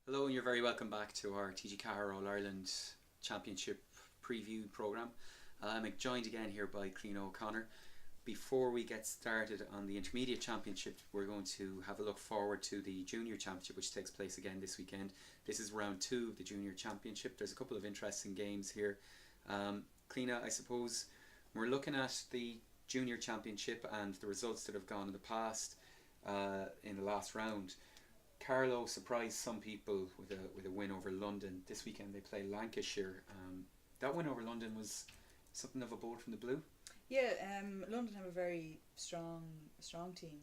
Hello, and you're very welcome back to our TG4 All-Ireland Championship preview programme. I'm joined again here by Clean O'Connor. Before we get started on the Intermediate Championship, we're going to have a look forward to the Junior Championship, which takes place again this weekend. This is round 2 of the Junior Championship. There's a couple of interesting games here. Cliona, I suppose we're looking at the Junior Championship and the results that have gone in the past in the last round. Carlow surprised some people with a win over London. This weekend they play Lancashire. That win over London was something of a bolt from the blue. Yeah, London have a very strong team.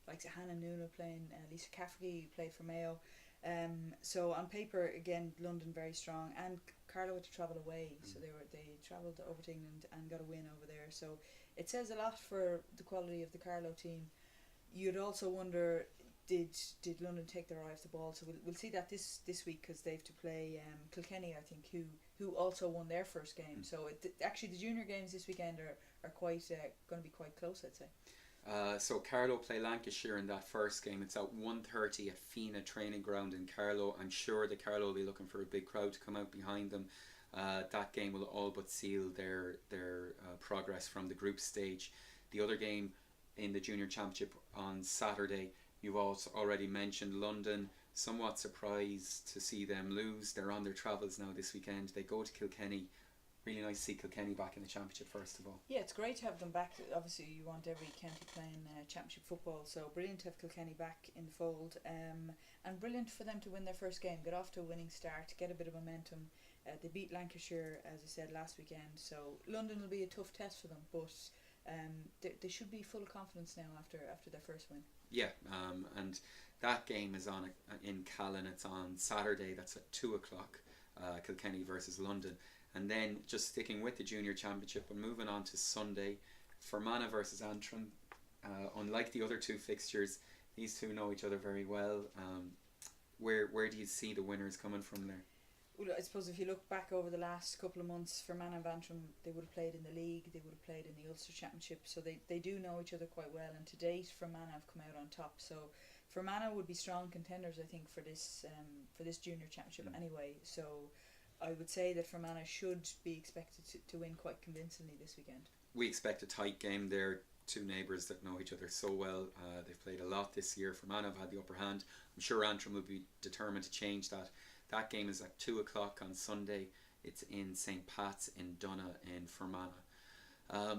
Like Hannah Nuno playing, Lisa Cafferty played for Mayo. So on paper, again, London very strong, and Carlow had to travel away, so they travelled over to England and got a win over there. So it says a lot for the quality of the Carlow team. You'd also wonder, did London take their eye off the ball? So we'll see that this week, because they have to play Kilkenny, I think, who also won their first game. So actually the junior games this weekend are quite going to be quite close, I'd say. So Carlow play Lancashire in that first game. It's at 1:30 at Fina Training Ground in Carlow. I'm sure the Carlow will be looking for a big crowd to come out behind them. That game will all but seal their progress from the group stage. The other game in the Junior Championship on Saturday, you've also already mentioned London. Somewhat surprised to see them lose. They're on their travels now this weekend. They go to Kilkenny. Really nice to see Kilkenny back in the Championship first of all. Yeah, it's great to have them back. Obviously you want every county playing Championship football, so brilliant to have Kilkenny back in the fold, and brilliant for them to win their first game, get off to a winning start, get a bit of momentum. They beat Lancashire, as I said, last weekend, so London will be a tough test for them, but they should be full of confidence now after their first win. Yeah, and that game is on in Callan. It's on Saturday. That's at 2 o'clock. Kilkenny versus London, and then just sticking with the Junior Championship, we're moving on to Sunday. Fromagh versus Antrim. Unlike the other two fixtures, these two know each other very well. Where do you see the winners coming from there? Well, I suppose if you look back over the last couple of months, Fermanagh and Antrim, they would have played in the league, they would have played in the Ulster Championship, so they do know each other quite well, and to date Fermanagh have come out on top. So Fermanagh would be strong contenders, I think, for this Junior Championship anyway. So I would say that Fermanagh should be expected to win quite convincingly this weekend. We expect a tight game there. Two neighbours that know each other so well. They've played a lot this year. Fermanagh have had the upper hand. I'm sure Antrim will be determined to change that. That game is at 2 o'clock on Sunday. It's in St. Pat's in Donagh in Fermanagh.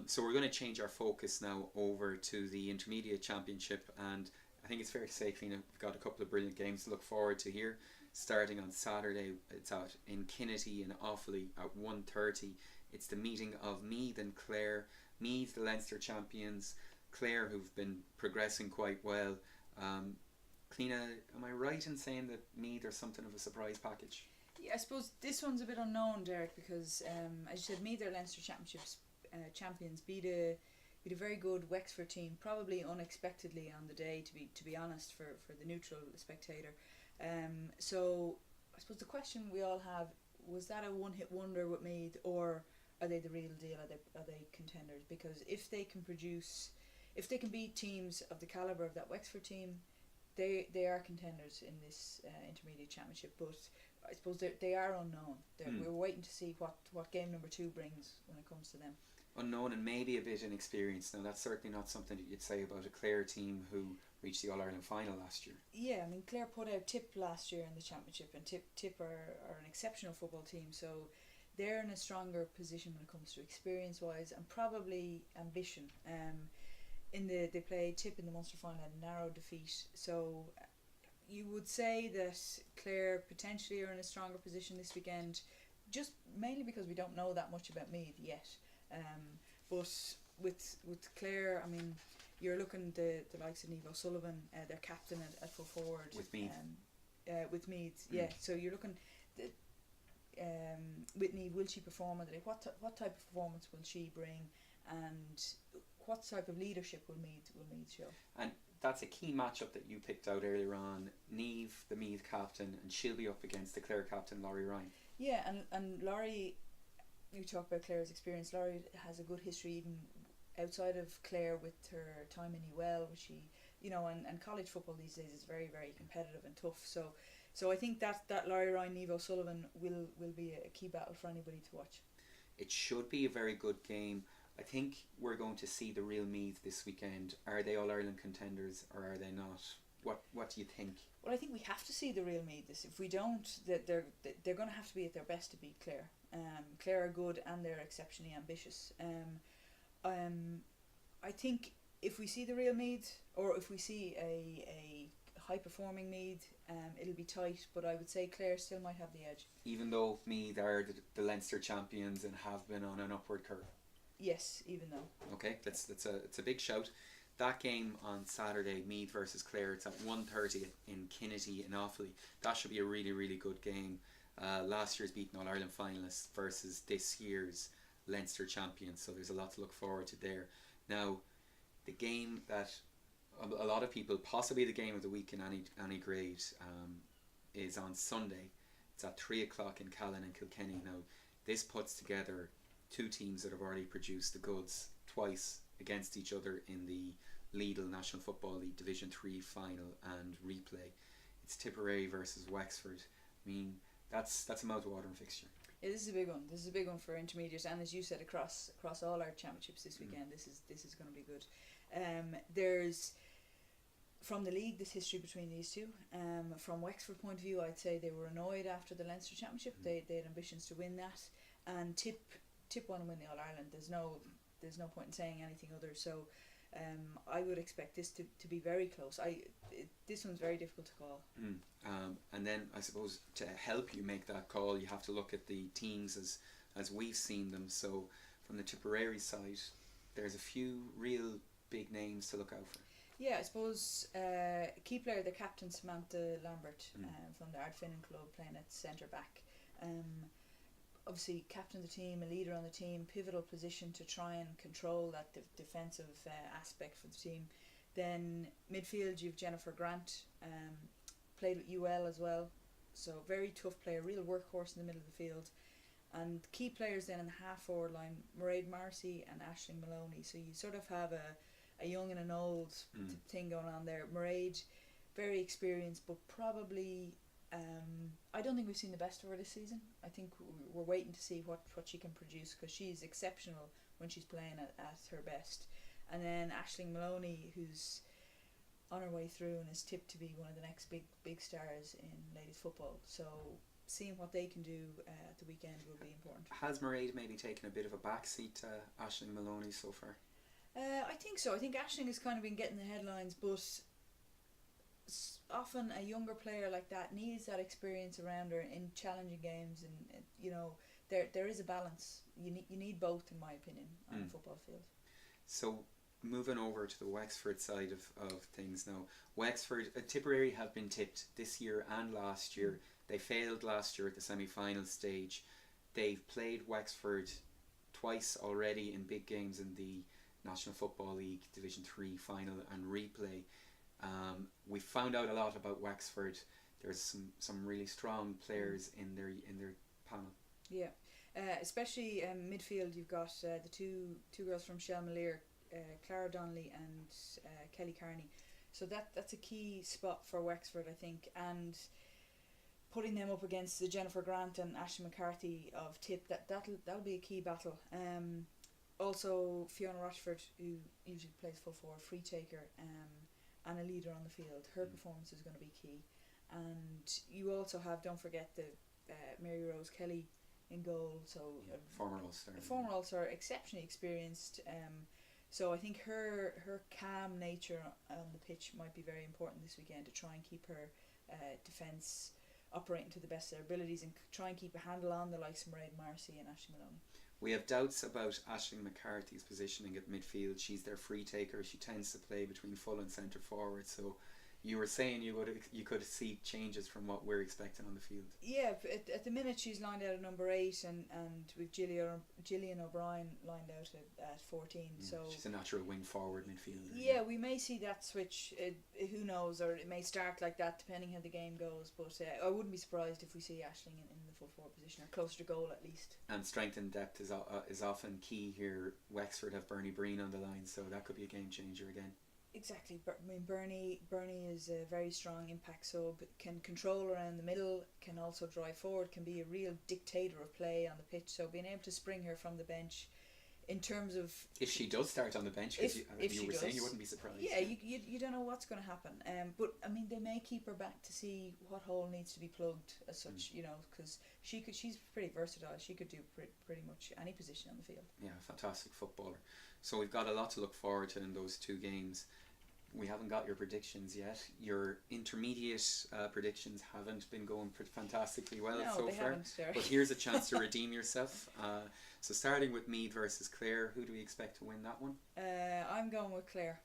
So we're going to change our focus now over to the Intermediate Championship, and I think it's fair to say, Cliona, we've got a couple of brilliant games to look forward to here. Starting on Saturday, it's out in Kinnity in Offaly at 1:30. It's the meeting of Meath and Clare. Meath, the Leinster champions. Clare, who've been progressing quite well. Cliona, am I right in saying that Meath are something of a surprise package? Yeah, I suppose this one's a bit unknown, Derek, because as you said, Meath are Leinster Championships champions, beat a very good Wexford team, probably unexpectedly on the day, to be honest, for the neutral spectator. So I suppose the question we all have, was that a one-hit wonder with Meath, or are they the real deal? Are they contenders? Because if they can beat teams of the calibre of that Wexford team, they are contenders in this Intermediate Championship. But I suppose they are unknown. We're waiting to see what game number 2 brings when it comes to them. Unknown and maybe a bit inexperienced. Now that's certainly not something that you'd say about a Clare team who reached the All-Ireland final last year. Yeah, I mean, Clare put out Tipp last year in the Championship, and Tipp are an exceptional football team, so they're in a stronger position when it comes to experience-wise and probably ambition. They played Tipp in the Munster final, a narrow defeat, so you would say that Clare potentially are in a stronger position this weekend, just mainly because we don't know that much about Meath yet. But with Clare, I mean, you're looking the likes of Niamh O'Sullivan, their captain at full forward. With Meath. With Meath, yeah. So you're looking Whitney, will she perform on the day? What type of performance will she bring, and what type of leadership will Meath show? And that's a key matchup that you picked out earlier on. Niamh, the Meath captain, and she'll be up against the Clare captain, Laurie Ryan. Yeah, and Laurie, you talk about Clare's experience. Laurie has a good history even outside of Clare with her time in Ewell, which she, and college football these days is very, very competitive and tough. So So I think that Larry Ryan, Niamh O'Sullivan will be a key battle for anybody to watch. It should be a very good game. I think we're going to see the real Meath this weekend. Are they All-Ireland contenders or are they not? What do you think? Well, I think we have to see the real Meath. If we don't, they're going to have to be at their best to beat Clare. Clare are good and they're exceptionally ambitious. I think if we see the real Meath, or if we see a high performing Meath, it'll be tight. But I would say Clare still might have the edge. Even though Meath are the Leinster champions and have been on an upward curve. Yes, even though. Okay, it's a big shout. That game on Saturday, Meath versus Clare, it's at 1:30 in Kinnity in Offaly. That should be a really, really good game. Last year's beaten All-Ireland finalists versus this year's Leinster champions, so there's a lot to look forward to there. Now, the game that a lot of people, possibly the game of the week in any grade, is on Sunday. It's at 3 o'clock in Callan and Kilkenny. Now, this puts together two teams that have already produced the goods twice against each other in the Lidl National Football League Division 3 final and replay. It's Tipperary versus Wexford. I mean, that's a mouth-watering fixture. Yeah, this is a big one. This is a big one for intermediate, and as you said, across all our championships this weekend, this is going to be good. There's, from the league, this history between these two. From Wexford point of view, I'd say they were annoyed after the Leinster Championship. They had ambitions to win that, and Tipp want to win the All Ireland. There's no point in saying anything other. So, I would expect this to be very close. This one's very difficult to call. And then I suppose to help you make that call, you have to look at the teams as we've seen them. So from the Tipperary side, there's a few real big names to look out for. Yeah, I suppose key player, the captain Samantha Lambert from the Ardfinnan club, playing at centre back. Obviously captain of the team, a leader on the team, pivotal position to try and control that defensive aspect for the team. Then midfield, you've Jennifer Grant, played with UL as well, so very tough player, real workhorse in the middle of the field. And key players then in the half forward line, Mairead Marcy and Aisling Maloney. So you sort of have a young and an old thing going on there. Mairead, very experienced, but probably I don't think we've seen the best of her this season. I think we're waiting to see what she can produce, because she's exceptional when she's playing at her best. And then Aisling Maloney, who's on her way through and is tipped to be one of the next big stars in ladies football. So seeing what they can do at the weekend will be important. Has Mairead maybe taken a bit of a backseat to Aisling Maloney so far? I think so. I think Aisling has kind of been getting the headlines, but often a younger player like that needs that experience around her in challenging games, and you know, there is a balance. You need both, in my opinion, on a football field. So moving over to the Wexford side of things now, Wexford, Tipperary have been tipped this year and last year. They failed last year at the semi-final stage. They've played Wexford twice already in big games in the National Football League Division 3 final and replay. We found out a lot about Wexford. There's some really strong players in their panel. Yeah, especially midfield. You've got the two girls from Shelmalier, Clara Donnelly and Kelly Carney. So that's a key spot for Wexford, I think, and putting them up against the Jennifer Grant and Ashley McCarthy of Tipp, that'll be a key battle. Also Fiona Rochford, who usually plays full forward, free taker, and a leader on the field. Her performance is going to be key. And you also have, don't forget, the Mary Rose Kelly in goal. So former All-Star, exceptionally experienced. So I think her calm nature on the pitch might be very important this weekend, to try and keep her defence operating to the best of their abilities and try and keep a handle on the likes of Mairead Marcy and Aisling Maloney. We have doubts about Aisling McCarthy's positioning at midfield. She's their free taker. She tends to play between full and centre forward. So you were saying you could see changes from what we're expecting on the field. Yeah, at the minute she's lined out at number 8 and with Gillian O'Brien lined out at 14. So she's a natural wing forward midfielder. Yeah, we may see that switch. Who knows, or it may start like that depending how the game goes. But I wouldn't be surprised if we see Aisling in the full forward position, or closer to goal at least. And strength and depth is often key here. Wexford have Bernie Breen on the line, so that could be a game changer again. Exactly. I mean, Bernie is a very strong impact sub. Can control around the middle. Can also drive forward. Can be a real dictator of play on the pitch. So being able to spring her from the bench, in terms of if she does start on the bench, because you were does, saying you wouldn't be surprised. Yeah, you don't know what's going to happen. But I mean, they may keep her back to see what hole needs to be plugged as such. You know, because she's pretty versatile. She could do pretty much any position on the field. Yeah, fantastic footballer. So we've got a lot to look forward to in those two games. We haven't got your predictions yet. Your intermediate predictions haven't been going fantastically well so far. But here's a chance to redeem yourself. So starting with Meath versus Clare, who do we expect to win that one? I'm going with Clare.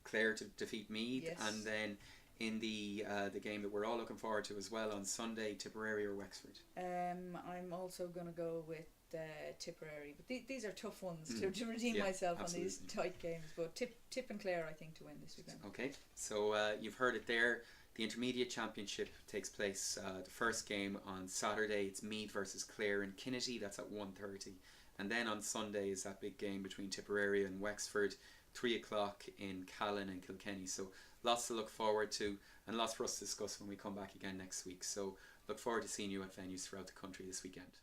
Clare to defeat Meath, yes. And then in the game that we're all looking forward to as well on Sunday, Tipperary or Wexford. I'm also going to go with Tipperary, but these are tough ones to redeem myself absolutely. On these tight games. But Tipp and Clare, I think, to win this weekend. Okay, so you've heard it there. The Intermediate Championship takes place. The first game on Saturday, it's Meath versus Clare in Kilkenny. That's at 1:30, and then on Sunday is that big game between Tipperary and Wexford, 3 o'clock in Callan and Kilkenny. So lots to look forward to, and lots for us to discuss when we come back again next week. So look forward to seeing you at venues throughout the country this weekend.